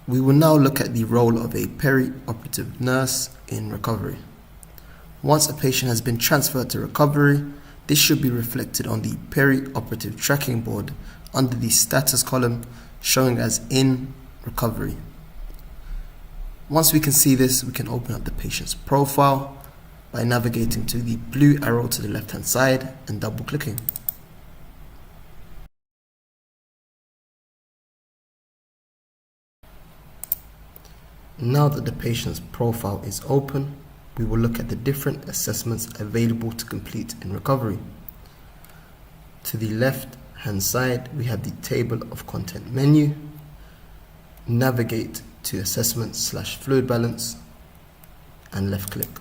We will now look at the role of a peri-operative nurse in recovery. Once a patient has been transferred to recovery, this should be reflected on the peri-operative tracking board under the status column showing as in recovery. Once we can see this, we can open up the patient's profile by navigating to the blue arrow to the left hand side and double clicking. Now that the patient's profile is open, we will look at the different assessments available to complete in recovery. To the left hand side, we have the table of content menu. Navigate to assessment/fluid balance and left click.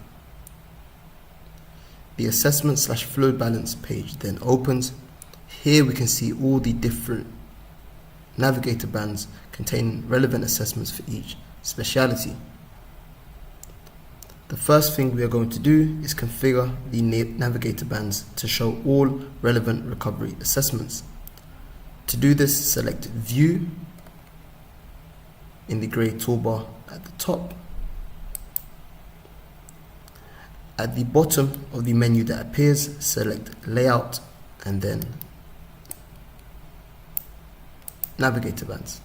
The assessment/fluid balance page then opens. Here we can see all the different navigator bands containing relevant assessments for each speciality. The first thing we are going to do is configure the navigator bands to show all relevant recovery assessments. To do this, select View in the grey toolbar at the top. At the bottom of the menu that appears, select Layout and then Navigator bands.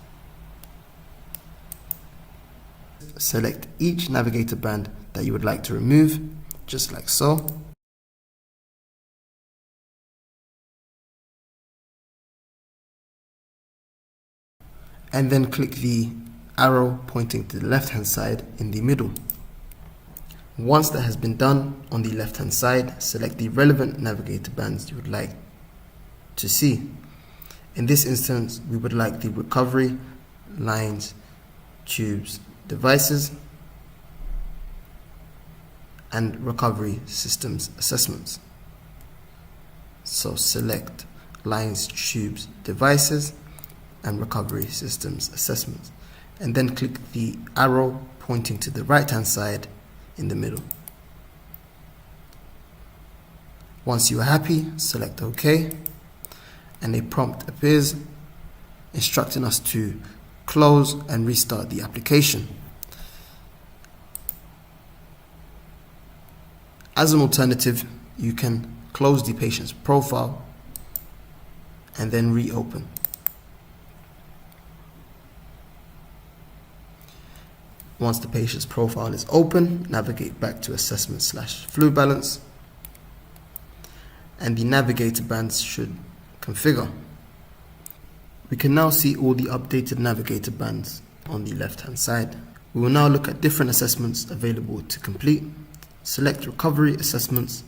Select each navigator band that you would like to remove, just like so. And then click the arrow pointing to the left hand side in the middle. Once that has been done, on the left hand side, select the relevant navigator bands you would like to see. In this instance, we would like the recovery, lines, tubes, devices, and recovery systems assessments. So select lines, tubes, devices, and recovery systems assessments, and then click the arrow pointing to the right hand side in the middle. Once you are happy, select OK, and a prompt appears instructing us to close and restart the application. As an alternative, you can close the patient's profile and then reopen. Once the patient's profile is open, navigate back to assessment/fluid balance, and the navigator bands should configure. We can now see all the updated navigator bands on the left hand side. We will now look at different assessments available to complete. Select recovery assessments,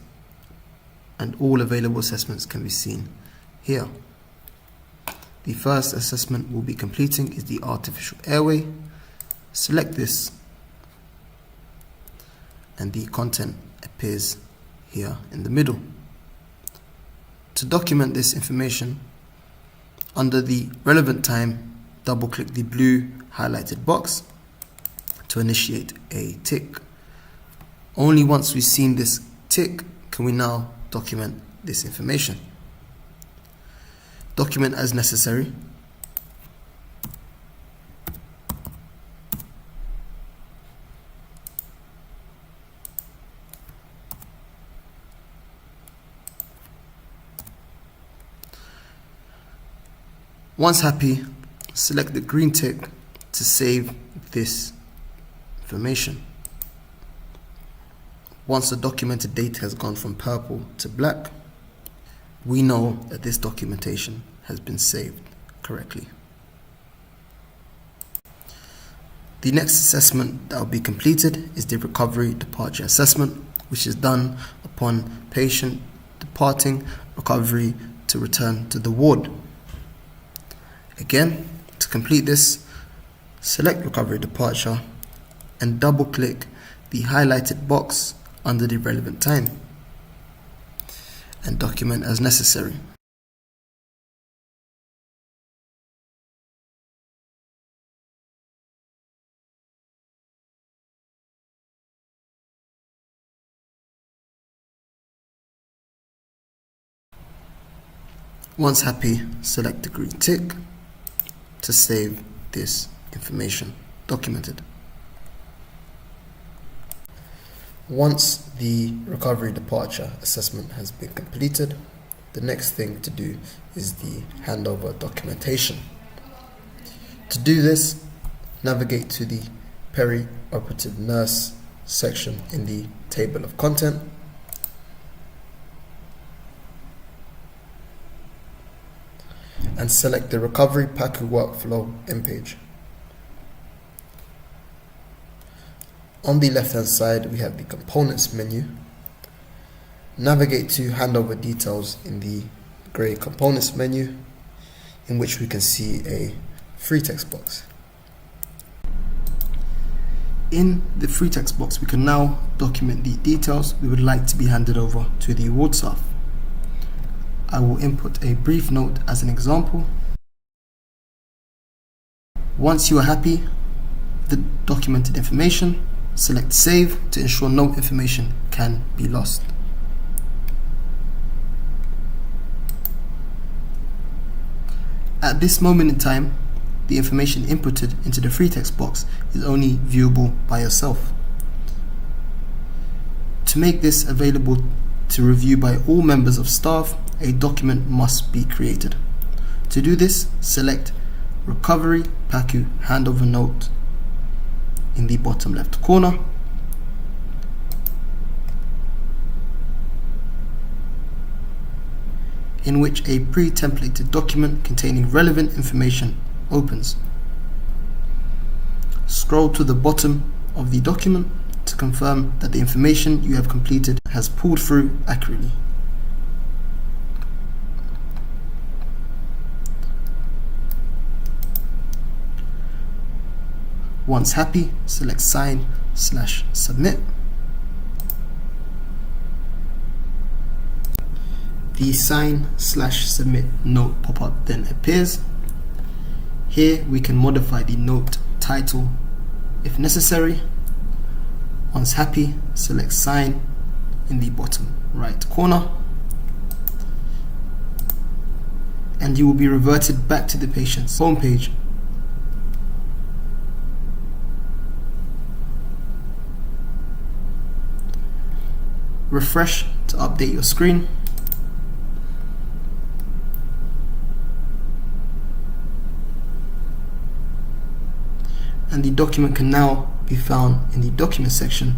and all available assessments can be seen here. The first assessment we'll be completing is the artificial airway. Select this, and the content appears here in the middle. To document this information, under the relevant time, double click the blue highlighted box to initiate a tick. Only once we've seen this tick can we now document this information. Document as necessary. Once happy, select the green tick to save this information. Once the documented data has gone from purple to black, we know that this documentation has been saved correctly. The next assessment that will be completed is the recovery departure assessment, which is done upon patient departing recovery to return to the ward. Again, to complete this, select recovery departure and double click the highlighted box under the relevant time and document as necessary. Once happy, select the green tick to save this information. documented. Once the recovery departure assessment has been completed, the next thing to do is the handover documentation. To do this, navigate to the peri-operative nurse section in the table of content. And select the Recovery PACU Workflow page. On the left hand side, we have the Components menu. Navigate to Handover Details in the grey Components menu, in which we can see a free text box. In the free text box, we can now document the details we would like to be handed over to the ward staff. I will input a brief note as an example. Once you are happy with the documented information, select Save to ensure no information can be lost. At this moment in time, the information inputted into the free text box is only viewable by yourself. To make this available to review by all members of staff, a document must be created. To do this, select Recovery PACU Handover Note in the bottom left corner. In which a pre-templated document containing relevant information opens. Scroll to the bottom of the document to confirm that the information you have completed has pulled through accurately. Once happy, select Sign/Submit. The Sign/Submit note pop-up then appears. Here we can modify the note title if necessary. Once happy, select Sign in the bottom right corner, and you will be reverted back to the patient's homepage. Refresh to update your screen. And the document can now be found in the document section,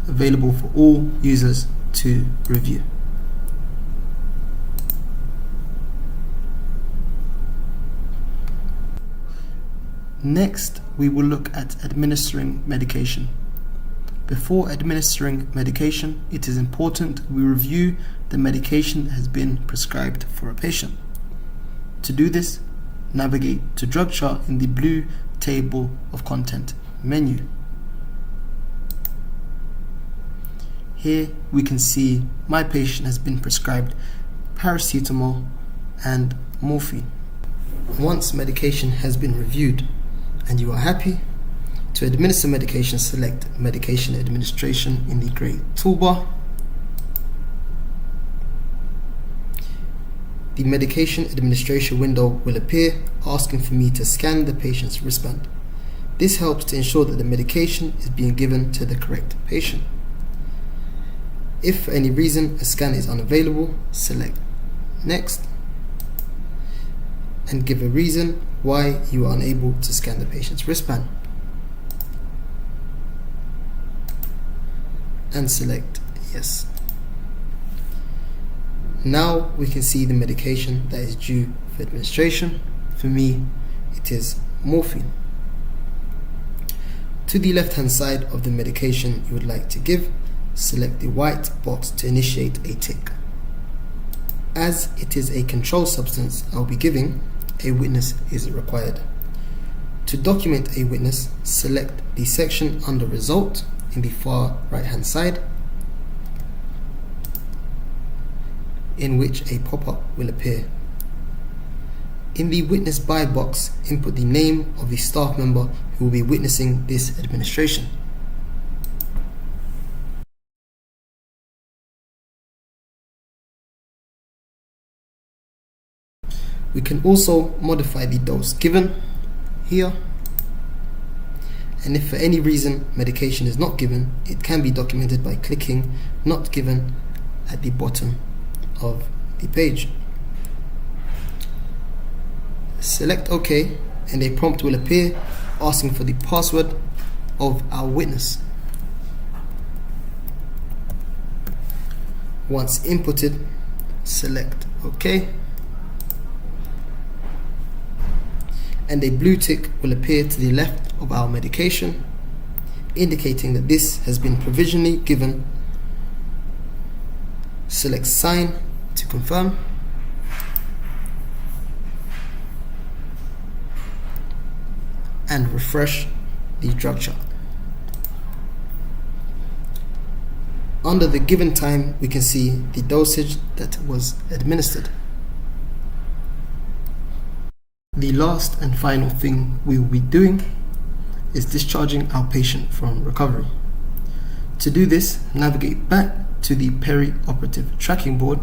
available for all users to review. Next, we will look at administering medication. Before administering medication, it is important we review the medication that has been prescribed for a patient. To do this, navigate to Drug Chart in the blue Table of Content menu. Here we can see my patient has been prescribed paracetamol and morphine. Once medication has been reviewed and you are happy, to administer medication, select Medication Administration in the grey toolbar. The Medication Administration window will appear, asking for me to scan the patient's wristband. This helps to ensure that the medication is being given to the correct patient. If for any reason a scan is unavailable, select Next and give a reason why you are unable to scan the patient's wristband. And select Yes. Now we can see the medication that is due for administration. For me, it is morphine. To the left hand side of the medication you would like to give, select the white box to initiate a tick. As it is a controlled substance I'll be giving, a witness is required. To document a witness, select the section under Result in the far right hand side, in which a pop-up will appear. In the Witness By box, input the name of the staff member who will be witnessing this administration. We can also modify the dose given here, and if for any reason medication is not given, it can be documented by clicking "Not given" at the bottom of the page. Select OK, and a prompt will appear asking for the password of our witness. Once inputted, select OK, and a blue tick will appear to the left of our medication, indicating that this has been provisionally given. Select Sign to confirm, and refresh the drug chart. Under the given time, we can see the dosage that was administered. The last and final thing we will be doing is discharging our patient from recovery. To do this, navigate back to the perioperative tracking board.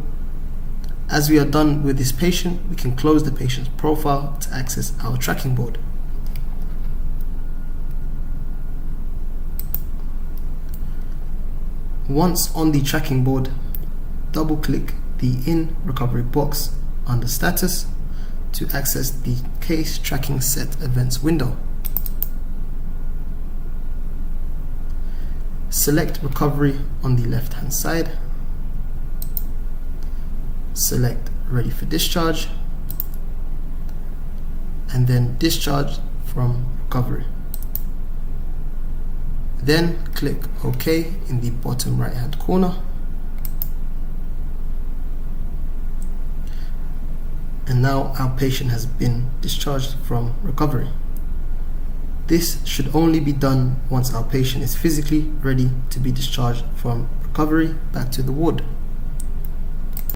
As we are done with this patient, we can close the patient's profile to access our tracking board. Once on the tracking board, double-click the In Recovery box under Status to access the Case Tracking Set Events window. Select Recovery on the left-hand side. Select Ready for Discharge, and then Discharge from Recovery. Then click OK in the bottom right hand corner, and now our patient has been discharged from recovery. This should only be done once our patient is physically ready to be discharged from recovery back to the ward.